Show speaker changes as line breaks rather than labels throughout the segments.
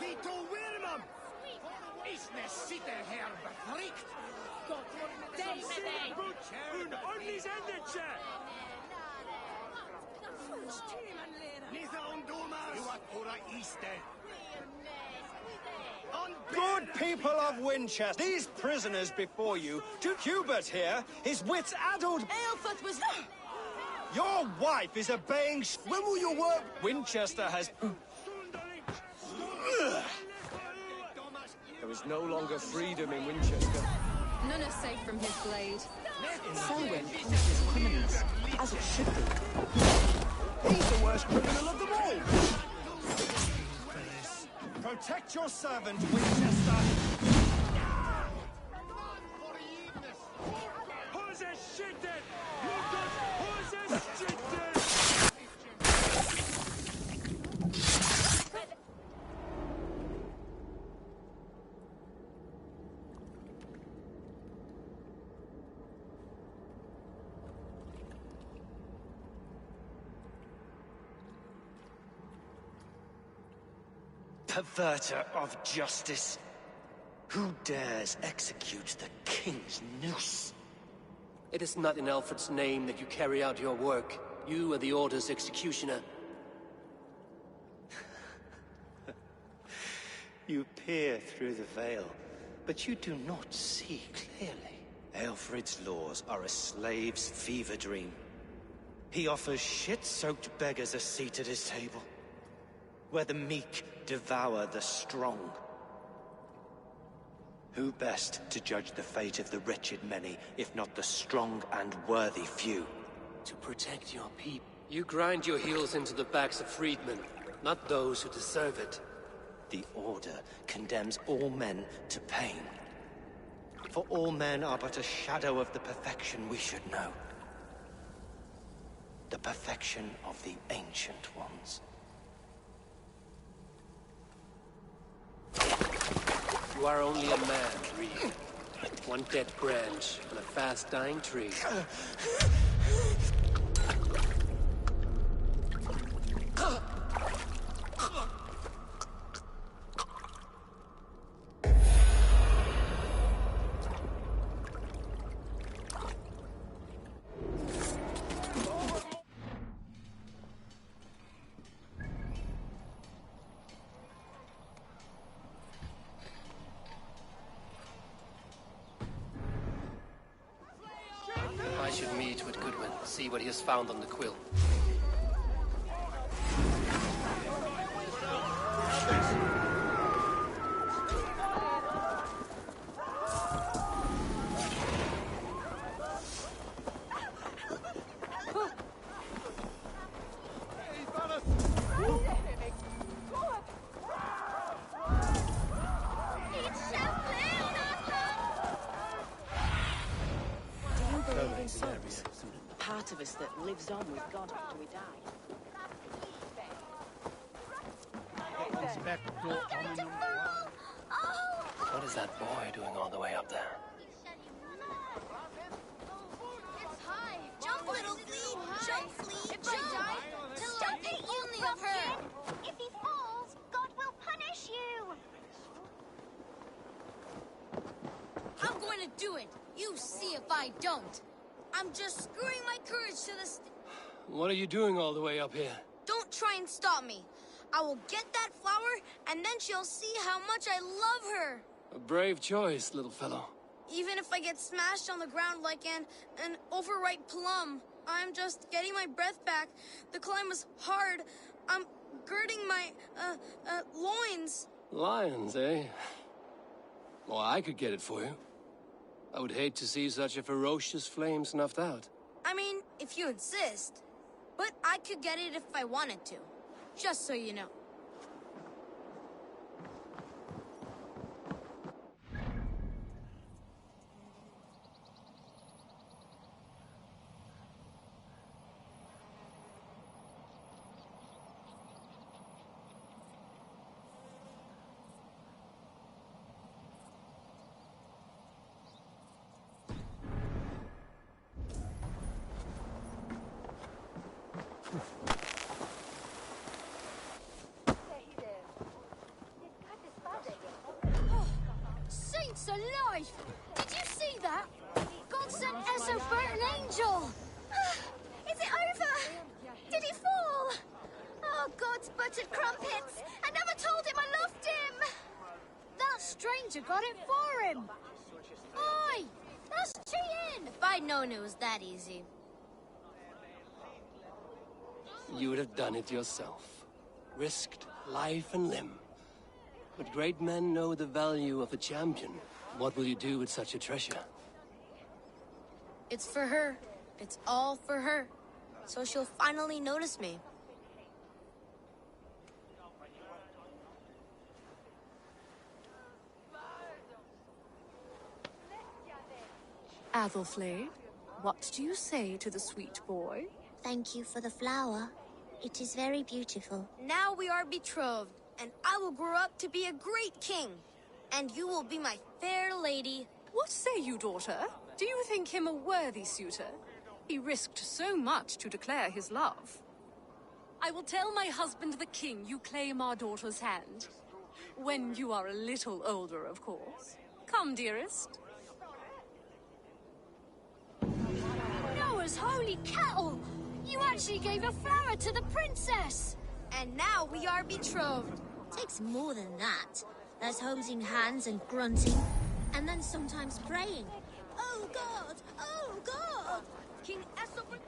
Wie du Wilhelm! Ist ne Sitte her befrickt?
Und ordentlich Endetje!
Nither und Dumas! You are pura Easter!
Good people of Winchester, these prisoners before you, Duke Hubert here, his wits addled.
Aelfred was...
Your wife is obeying. When will your work? Winchester has. There is no longer freedom in Winchester.
None are safe from his blade.
Selwyn punishes criminals, as it should be.
He's the worst criminal of them all. Protect your servant, Winchester.
Who's a shitted? Lucas, who's a shitted?
Perverter of justice. Who dares execute the king's noose?
It is not in Alfred's name that you carry out your work. You are the Order's executioner.
You peer through the veil, but you do not see clearly. Alfred's laws are a slave's fever dream. He offers shit-soaked beggars a seat at his table, where the meek devour the strong. Who best to judge the fate of the wretched many, if not the strong and worthy few?
To protect your people. You grind your heels into the backs of freedmen, not those who deserve it.
The Order condemns all men to pain. For all men are but a shadow of the perfection we should know. The perfection of the Ancient Ones.
You are only a man, Reed. One dead branch on a fast-dying tree. I should meet with Goodwin, see what he has found on the quill.
Part of us that lives on with God after we die.
What is that boy doing all the way up there?
It's high. Jump, little flea. Jump, flea. If I die, don't think only of her. If he falls, God will punish you.
I'm going to do it. You see if I don't. I'm just screwing my courage to the
What are you doing all the way up here?
Don't try and stop me. I will get that flower, and then she'll see how much I love her.
A brave choice, little fellow.
Even if I get smashed on the ground like an overripe plum, I'm just getting my breath back. The climb was hard. I'm girding my, loins.
Lions, eh? Well, I could get it for you. I would hate to see such a ferocious flame snuffed out.
I mean, if you insist. But I could get it if I wanted to. Just so you know.
alive! Did you see that? God sent Essobert an angel! Is it over? Did he fall? Oh, God's buttered crumpets! I never told him I loved him! That stranger got it for him! Oi! That's cheating! If I'd known it was that easy.
You would have done it yourself. Risked life and limb. But great men know the value of a champion. What will you do with such a treasure?
It's for her. It's all for her. So she'll finally notice me.
Athelflaed, what do you say to the sweet boy?
Thank you for the flower. It is very beautiful.
Now we are betrothed, and I will grow up to be a great king. And you will be my fair lady.
What say you, daughter? Do you think him a worthy suitor? He risked so much to declare his love. I will tell my husband the king you claim our daughter's hand. When you are a little older, of course. Come, dearest.
Noah's holy kettle! You actually gave a flower to the princess!
And now we are betrothed.
Takes more than that. There's holding hands and grunting, and then sometimes praying. Oh God! Oh God!
King Essobert...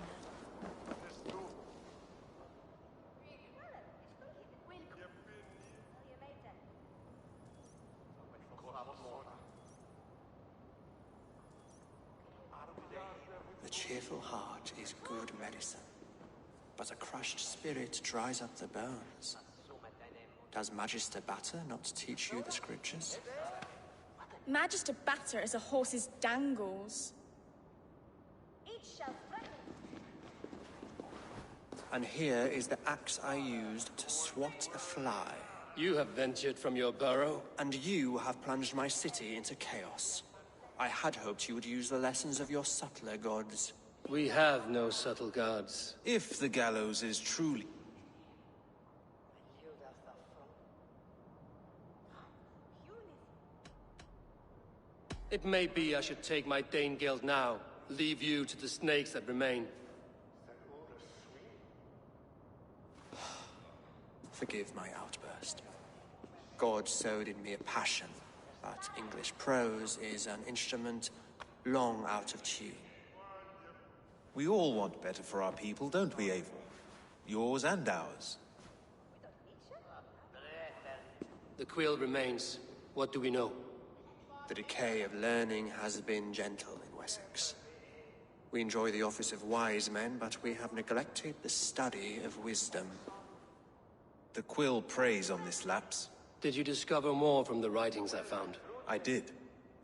The cheerful heart is good medicine, but a crushed spirit dries up the bones. Does Magister Batter not teach you the scriptures?
Magister Batter is a horse's dangles.
And here is the axe I used to swat a fly.
You have ventured from your burrow.
And you have plunged my city into chaos. I had hoped you would use the lessons of your subtler gods.
We have no subtle gods.
If the gallows is truly...
It may be I should take my Dane guild now. Leave you to the snakes that remain.
Forgive my outburst. God sowed in me a passion, but English prose is an instrument long out of tune.
We all want better for our people, don't we, Eivor? Yours and ours.
The quill remains. What do we know?
The decay of learning has been gentle in Wessex. We enjoy the office of wise men, but we have neglected the study of wisdom.
The quill preys on this lapse.
Did you discover more from the writings I found?
I did.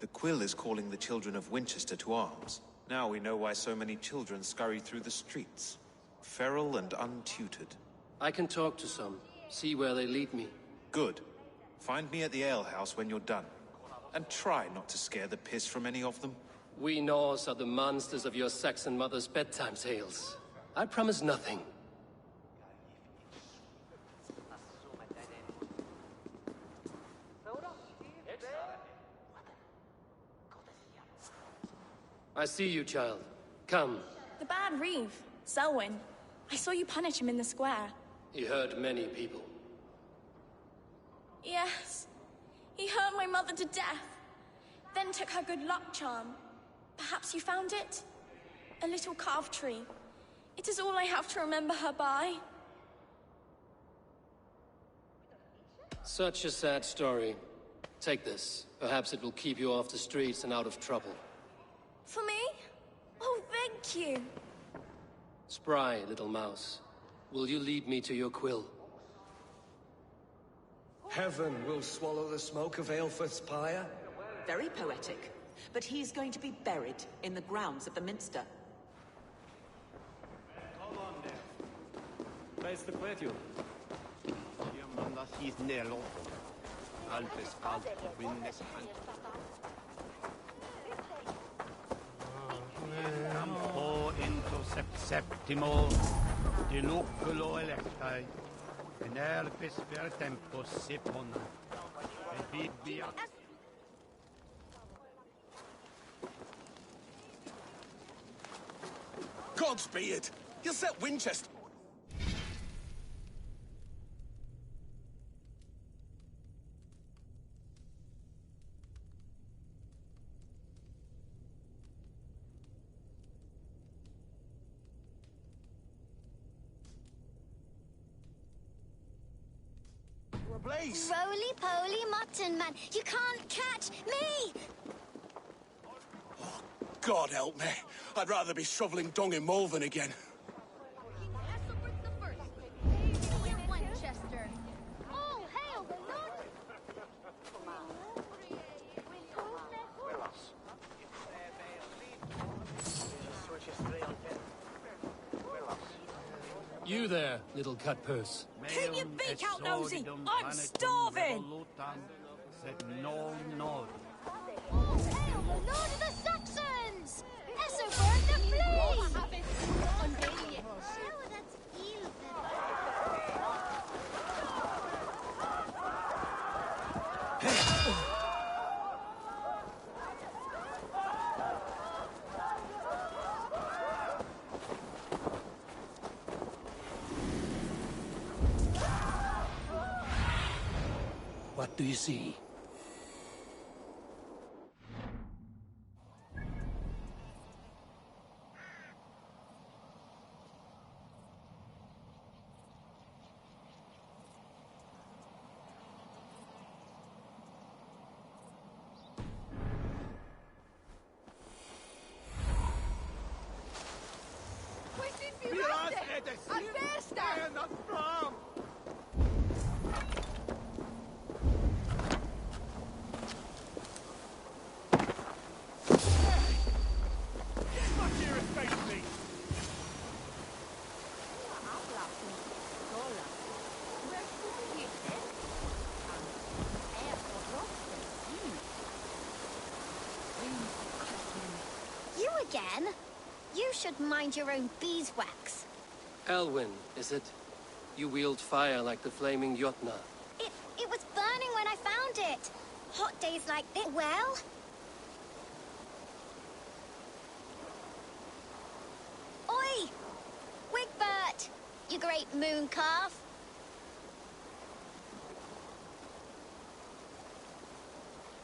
The quill is calling the children of Winchester to arms. Now we know why so many children scurry through the streets. Feral and untutored.
I can talk to some. See where they lead me.
Good. Find me at the alehouse when you're done. And try not to scare the piss from any of them.
We Norse are the monsters of your Saxon mother's bedtime tales. I promise nothing. I see you, child. Come.
The bad Reeve, Selwyn. I saw you punish him in the square.
He hurt many people.
Yes. He hurt my mother to death. Then took her good luck charm. Perhaps you found it? A little carved tree. It is all I have to remember her by.
Such a sad story. Take this. Perhaps it will keep you off the streets and out of trouble.
For me? Oh, thank you.
Spry, little mouse. Will you lead me to your quill?
Heaven will swallow the smoke of Aelfrith's pyre.
Very poetic. But he's going to be buried in the grounds of the Minster.
Hold on there. Where's the prelude? Campo intercept septimo, diloculo electae, in herbis per tempus sipona, et bibia. God's beard! He'll set Winchester... Blaze!
Roly-poly mutton man, you can't catch me!
God help me. I'd rather be shoveling dung in Malvern again.
Winchester. All hail the Lord!
You there, little cut purse.
Keep your beak out, nosy! I'm starving!
All hail the Lord of the Saxons! Esselburn the Flea!
What do you see?
You again? You should mind your own beeswax.
Elwyn, is it? You wield fire like the flaming Jotna.
It was burning when I found it. Hot days like this. Well? Oi! Wigbert! You great moon calf.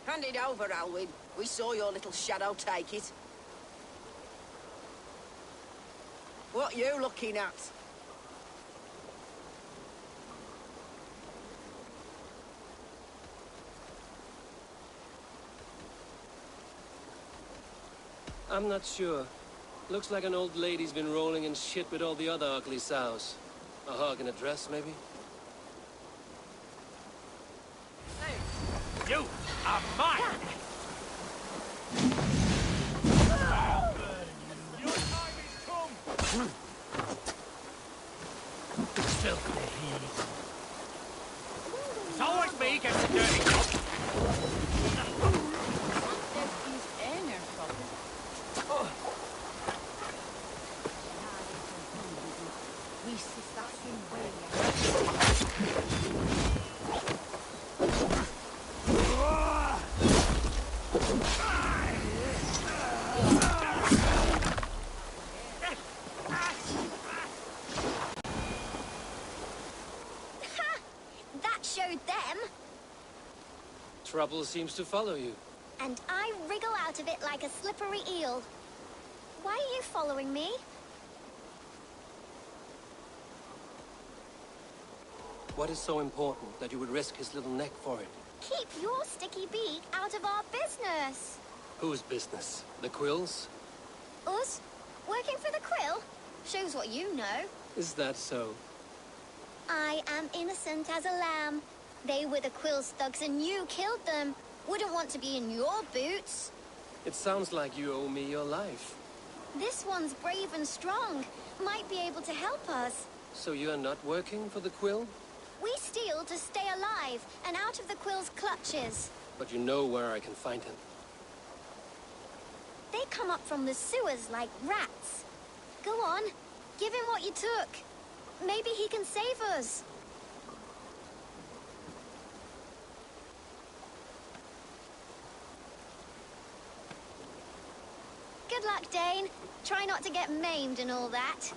Hand it over, Alwyn. We saw your little shadow take it. What you looking at?
I'm not sure. Looks like an old lady's been rolling in shit with all the other ugly sows. A hog in a dress, maybe?
You are mine! Your time is come!
Filthy heat. It's always me gets the dirty job.
Trouble seems to follow you.
And I wriggle out of it like a slippery eel. Why are you following me?
What is so important that you would risk his little neck for it?
Keep your sticky beak out of our business.
Whose business? The Quills?
Us? Working for the Quill? Shows what you know.
Is that so?
I am innocent as a lamb. They were the Quill's thugs and you killed them. Wouldn't want to be in your boots.
It sounds like you owe me your life.
This one's brave and strong. Might be able to help us.
So you're not working for the Quill?
We steal to stay alive and out of the Quill's clutches.
But you know where I can find him.
They come up from the sewers like rats. Go on, give him what you took. Maybe he can save us. Good luck, Dane. Try not to get maimed and all that.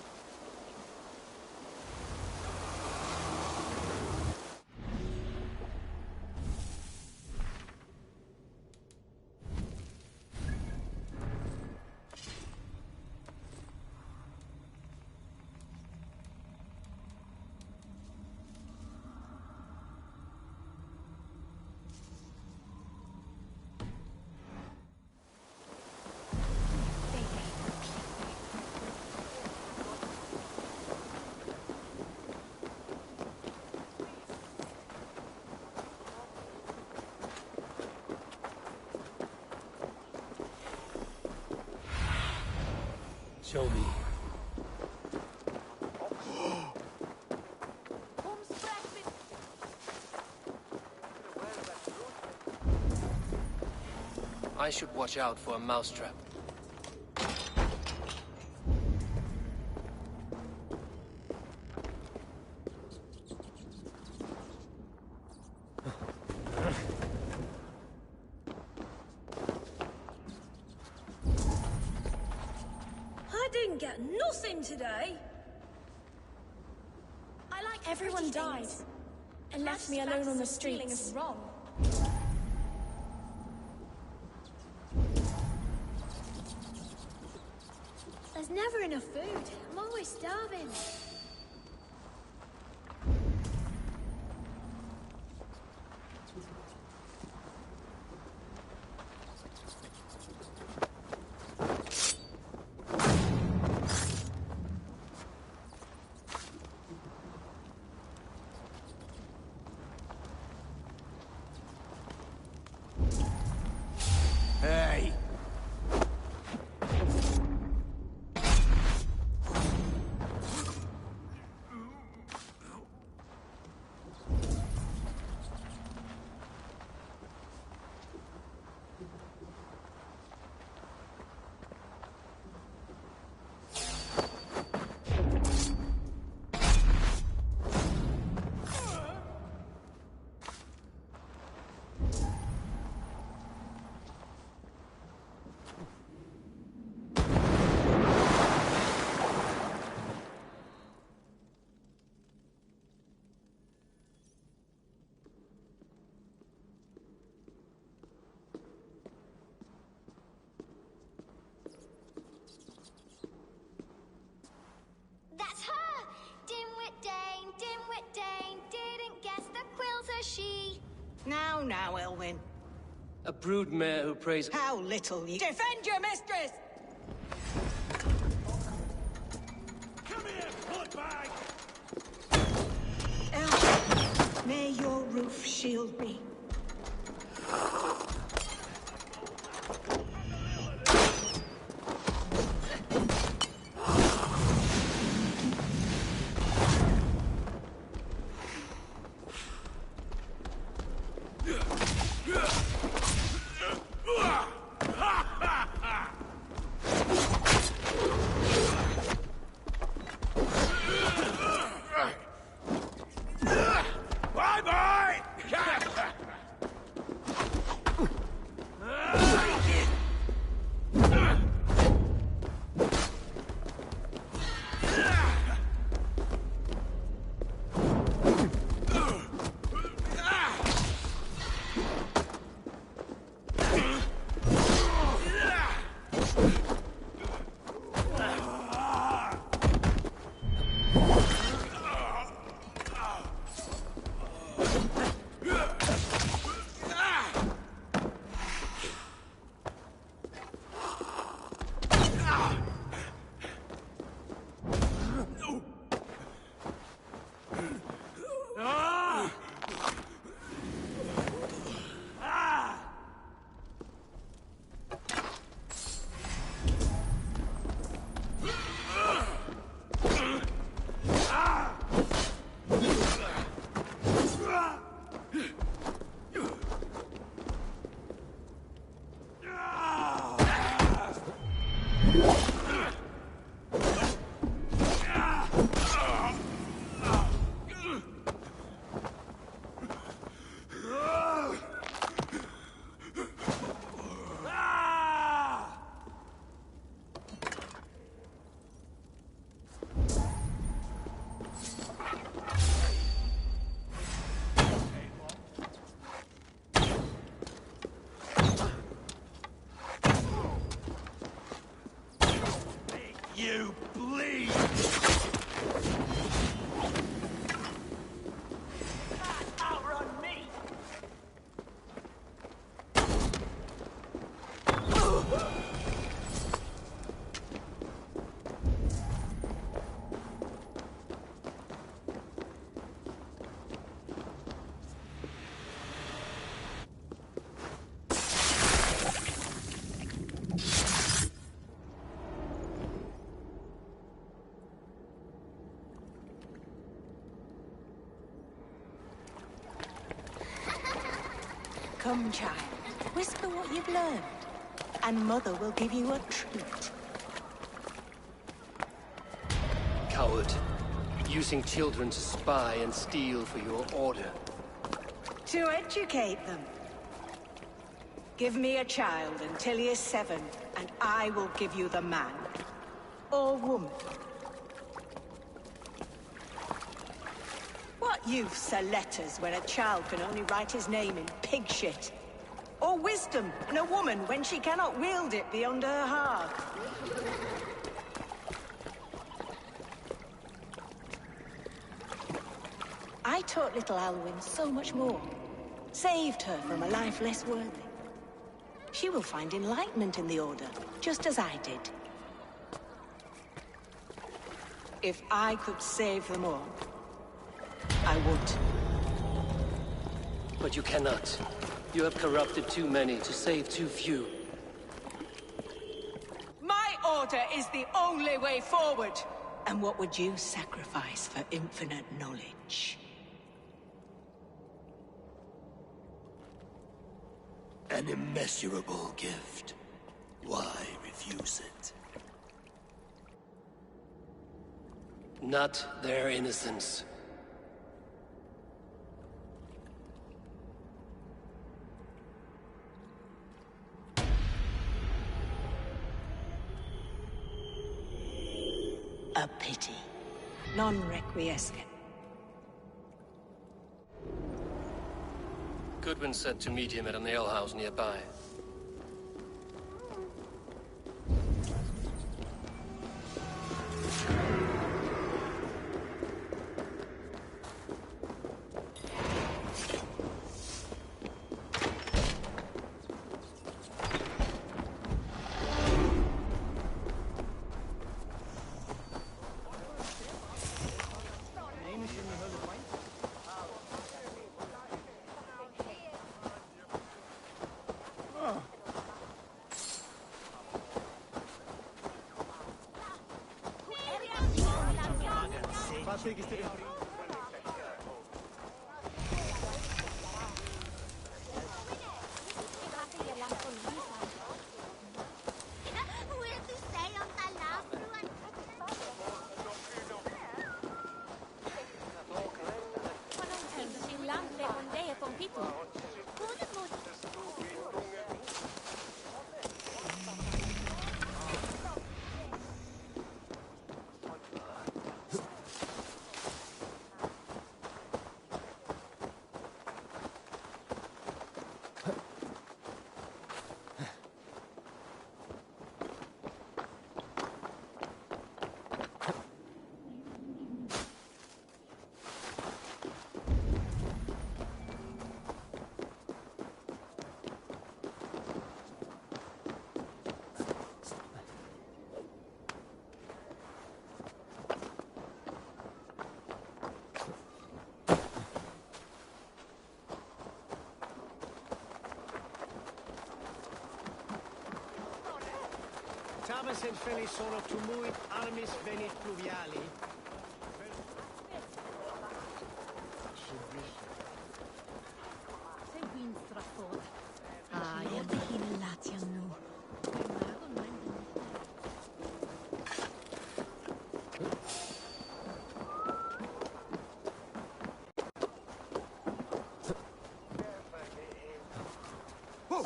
Show me. I should watch out for a mousetrap.
I didn't get nothing today. I like everyone died and left me alone on the streets. Is wrong.
There's never enough food. I'm always starving.
Hey!
That's her! Dimwit Dane, didn't guess the quilter she.
Now, now, Elwyn.
A broodmare who prays...
How little you... Defend your mistress!
Come here, bloodbag!
Elwyn, may your roof shield me.
you bleed! Outrun me!
Come, child. Whisper what you've learned, and Mother will give you a treat.
Coward. Using children to spy and steal for your order.
To educate them. Give me a child until he is 7, and I will give you the man. Or woman. What use are letters when a child can only write his name in pig shit? Or wisdom in a woman when she cannot wield it beyond her heart? I taught little Alwyn so much more. Saved her from a life less worthy. She will find enlightenment in the Order, just as I did. If I could save them all, I would.
But you cannot. You have corrupted too many to save too few.
My order is the only way forward. And what would you sacrifice for infinite knowledge?
An immeasurable gift. Why refuse it? Not their innocence.
A pity. Non requiescat.
Goodwin said to meet him at an alehouse nearby.
Tabas et felis sono tumuit armis venit pluviali.
Seguin strafod. Ah, ierdihim latiam nu.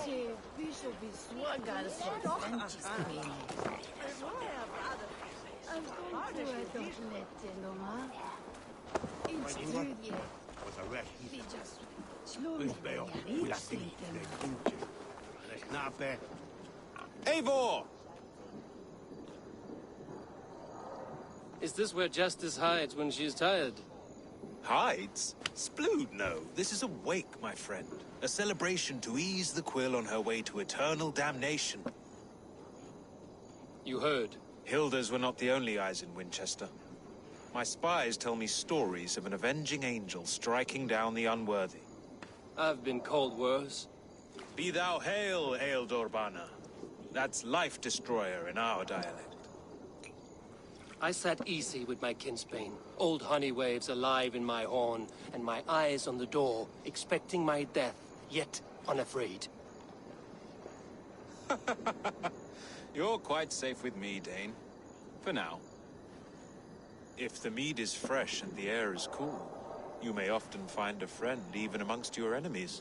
Se bishop is swagar Francis Queen. I'm going to a doublet, Loma. It's Judy.
Was a rest.
Slowly,
Nape. Eivor!
Is this where Justice hides when she's tired?
Hides? Splood, no. This is a wake, my friend. A celebration to ease the quill on her way to eternal damnation.
You heard.
Hilda's were not the only eyes in Winchester. My spies tell me stories of an avenging angel striking down the unworthy.
I've been called worse.
Be thou hail, Ealdorbanna. That's Life Destroyer in our dialect.
I sat easy with my kinsbane, old honey waves alive in my horn, and my eyes on the door, expecting my death, yet unafraid.
You're quite safe with me, Dane. For now. If the mead is fresh and the air is cool, you may often find a friend even amongst your enemies.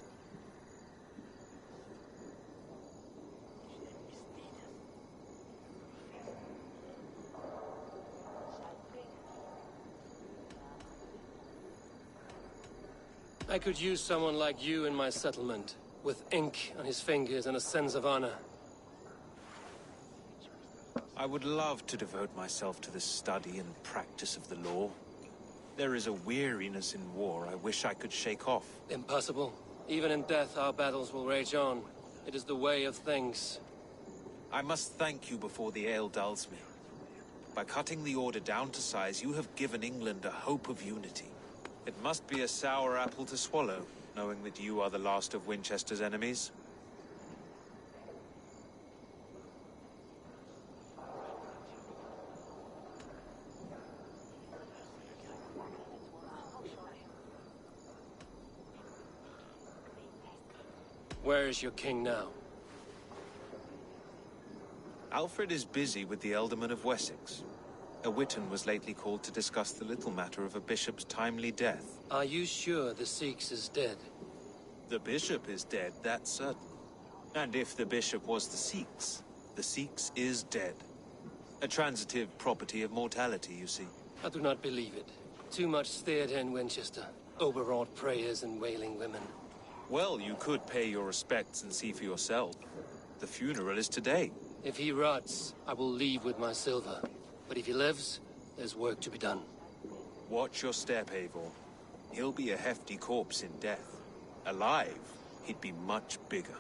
I could use someone like you in my settlement, with ink on his fingers and a sense of honor.
I would love to devote myself to the study and practice of the law. There is a weariness in war I wish I could shake off.
Impossible. Even in death, our battles will rage on. It is the way of things.
I must thank you before the ale dulls me. By cutting the order down to size, you have given England a hope of unity. It must be a sour apple to swallow, knowing that you are the last of Winchester's enemies.
Where is your king now?
Alfred is busy with the Ealdorman of Wessex. A Witan was lately called to discuss the little matter of a bishop's timely death.
Are you sure the Sikhs is dead?
The bishop is dead, that's certain. And if the bishop was the Sikhs is dead. A transitive property of mortality, you see.
I do not believe it. Too much theatre in Winchester. Overwrought prayers and wailing women.
Well, you could pay your respects and see for yourself. The funeral is today.
If he rots, I will leave with my silver. But if he lives, there's work to be done.
Watch your step, Eivor. He'll be a hefty corpse in death. Alive, he'd be much bigger.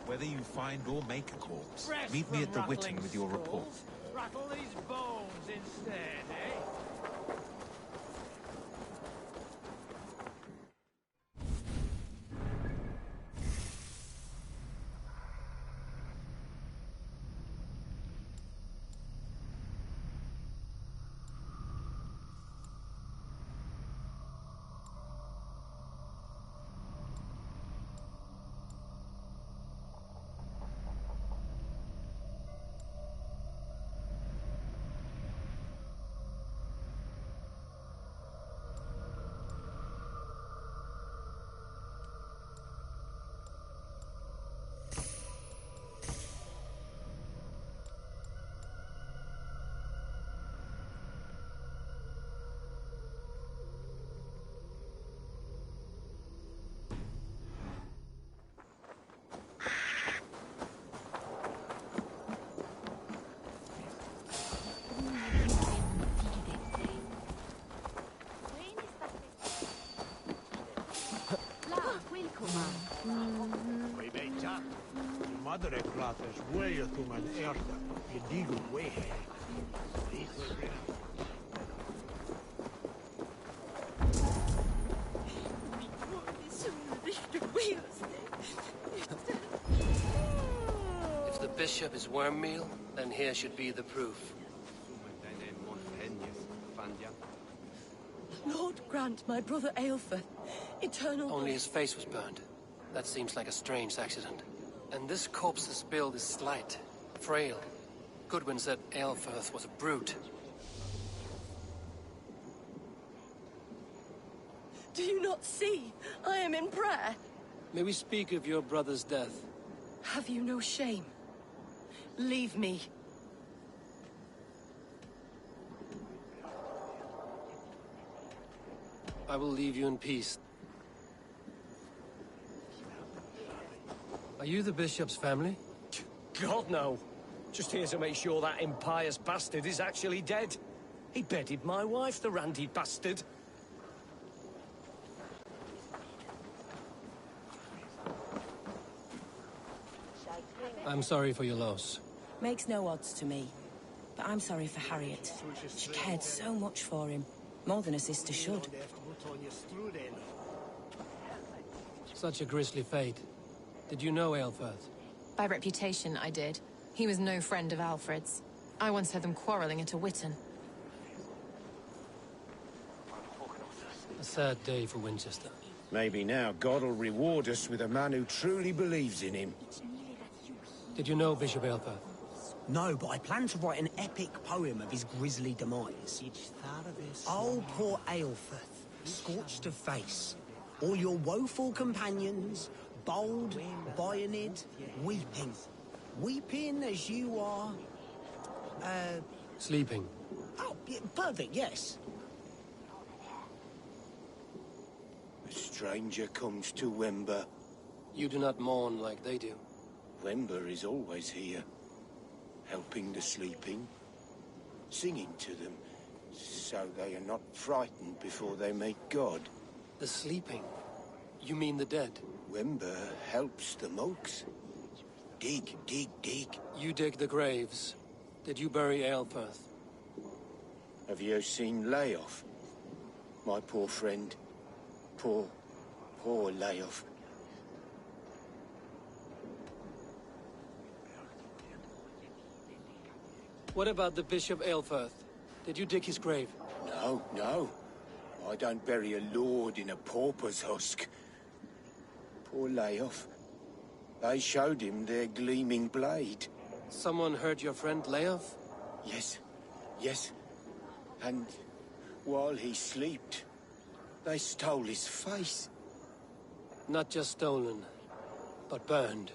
Whether you find or make a corpse,
Rest
meet me
from
at the
rattling
Witan with your report.
skulls. Rattle these bones instead, eh?
Madre Clathas, way to man erda, you dig away.
If the bishop is worm meal, then here should be the proof.
Lord grant my brother Aelfir eternal...
Only his face was burned. That seems like a strange accident. And this corpse's build is slight, frail. Goodwin said Aelfir was a brute.
Do you not see? I am in prayer.
May we speak of your brother's death?
Have you no shame? Leave me.
I will leave you in peace. Are you the bishop's family?
God, no. Just here to make sure that impious bastard is actually dead. He bedded my wife, the randy bastard.
I'm sorry for your loss.
Makes no odds to me. But I'm sorry for Harriet. She cared so much for him. More than a sister should.
Such a grisly fate. Did you know Aelfirth?
By reputation, I did. He was no friend of Alfred's. I once heard them quarreling at a Witten.
A sad day for Winchester.
Maybe now God will reward us with a man who truly believes in him.
Did you know Bishop Aelfirth?
No, but I plan to write an epic poem of his grisly demise. Oh, poor Aelfirth, scorched of face. All your woeful companions, bold, bayoneted, weeping. Weeping as you are...
Sleeping.
Oh, yeah, perfect, yes.
A stranger comes to Wember.
You do not mourn like they do.
Wember is always here, helping the sleeping, singing to them, so they are not frightened before they meet God.
The sleeping? You mean the dead?
Wember helps the monks. Dig, dig, dig.
You dig the graves. Did you bury Aelfirth?
Have you seen Leof? My poor friend. Poor Leof.
What about the Bishop Aelfirth? Did you dig his grave?
No. I don't bury a lord in a pauper's husk. Poor Leof. They showed him their gleaming blade.
Someone hurt your friend Leof?
Yes. And while he slept, they stole his face.
Not just stolen, but burned.